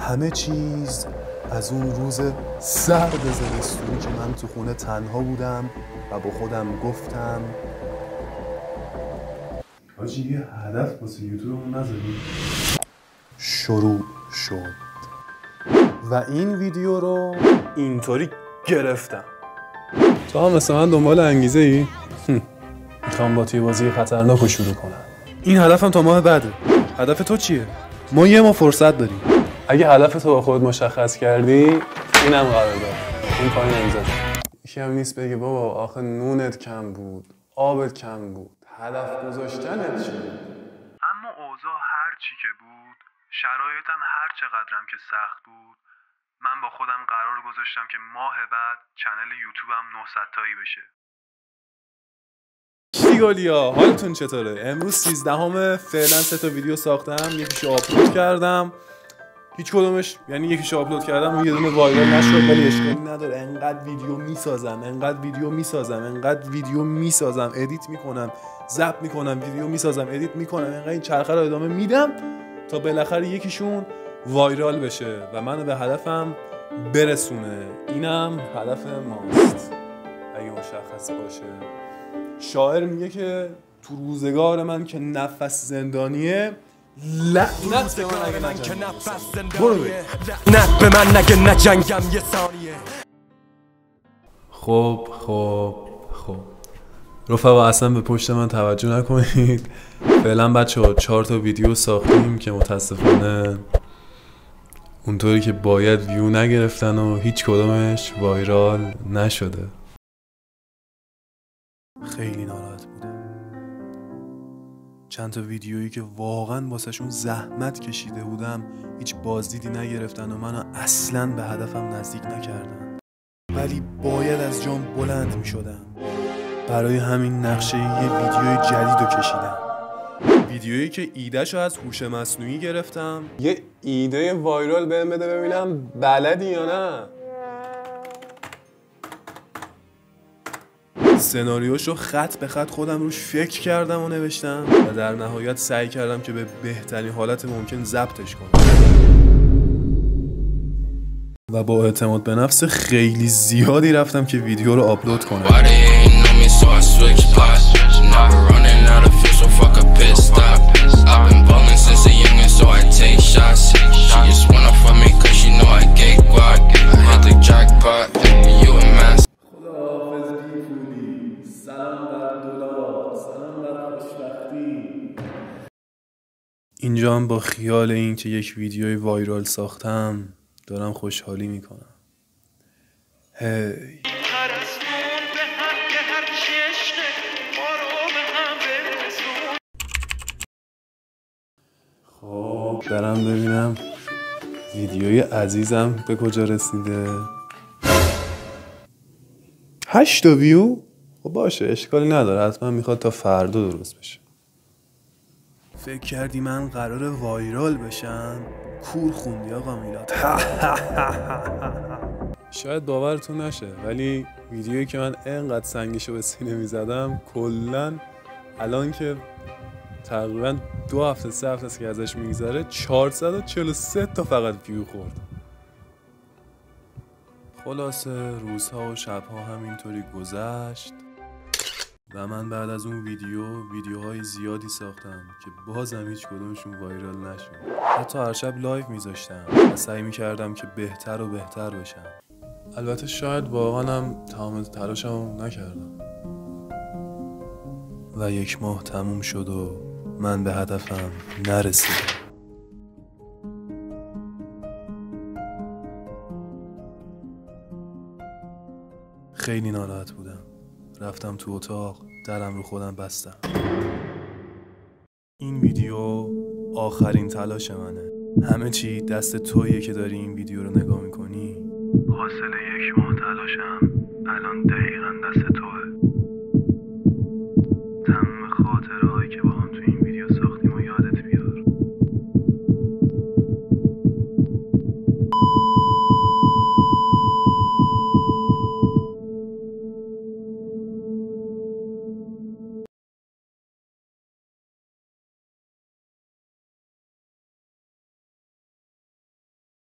همه چیز از اون روز سرد زمستونی که من تو خونه تنها بودم و با خودم گفتم حاجی یه هدف واسه یوتیوبمون نذاریم. شروع شد و این ویدیو رو اینطوری گرفتم. تو هم مثل من دنبال انگیزه ای؟ میخوام با توی بازی خطرناک رو شروع کنم. این هدفم تا ماه بعده. هدف تو چیه؟ ما یه ماه فرصت داریم. اگه هدف تو با خودت مشخص کردی اینم قرار داد. این پایین نمیزد. یکی هم نیست بگه بابا آخه نونت کم بود، آبت کم بود، هدف گذاشتنت چی بود؟ اما اوضاع هر چی که بود، شرایطم هر چقدرم که سخت بود، من با خودم قرار گذاشتم که ماه بعد چنل یوتیوبم 900 تایی بشه. کیگالیا حالتون چطوره؟ امروز 13 فعلا 3 تا ویدیو ساختم، یکیشو آپلود کردم. هیچ کدومش یعنی یکیشو آپلود کردم و یه دونه وایرال نشد، ولی اشکالی نداره. انقدر ویدیو میسازم، ادیت میکنم، ضبط میکنم، ویدیو میسازم، ادیت میکنم، انقدر این چرخه رو ادامه میدم تا بالاخره یکیشون وایرال بشه و منو به هدفم برسونه. اینم هدف ماست اگه مشخص باشه. شاعر میگه که تو روزگار من که نفس زندانیه، لعنت به من اگه نجنگم. برو بگی لعنت به من اگه نجنگم یه ثانیه. خب رفقا اصلا به پشت من توجه نکنید. فعلا بچه‌ها 4 تا ویدیو ساختیم که متاسفانه اونطوری که باید ویو نگرفتن و هیچ کدومش وایرال نشده. خیلی ناراحت بودم. چند تا ویدیویی که واقعا واسهشون زحمت کشیده بودم هیچ بازدیدی نگرفتن و منو اصلاً به هدفم نزدیک نکردن، ولی باید از جام بلند می شدم. برای همین نقشه یه ویدیوی جدید رو کشیدم، ویدیویی که ایده‌شو از هوش مصنوعی گرفتم. یه ایده وایرال بهم بده ببینم بلدی یا نه. سناریوشو خط به خط خودم روش فکر کردم و نوشتم و در نهایت سعی کردم که به بهترین حالت ممکن ضبطش کنم و با اعتماد به نفس خیلی زیادی رفتم که ویدیو رو آپلود کنم. اینجا هم با خیال این که یک ویدیوی وایرال ساختم دارم خوشحالی میکنم. هی خب برم ببینم ویدیوی عزیزم به کجا رسیده. 8 تا ویو؟ خب باشه اشکالی نداره، حتما میخواد تا فردا درست بشه. فکر کردی من قرار وایرال بشم؟ کور خوندی آقا میلاد. شاید باورتون نشه ولی ویدیویی که من انقدر سنگشو به سینه میزدم کلن الان که تقریبا 2 هفته 3 هفته است که ازش میگذره 443 تا فقط ویو خورد. خلاصه روزها و شبها همینطوری گذشت و من بعد از اون ویدیوهای زیادی ساختم که بازم هیچ کدومشون وایرال نشد. حتی هر شب لایو میذاشتم و سعی میکردم که بهتر و بهتر بشم. البته شاید واقعا هم تمام تلاشمو نکردم و 1 ماه تموم شد و من به هدفم نرسیدم. خیلی ناراحت بودم. رفتم تو اتاق، درم رو خودم بستم. این ویدیو آخرین تلاش منه. همه چی دست تویه که داری این ویدیو رو نگاه میکنی. حاصل 1 ماه تلاشم الان دقیقاً دست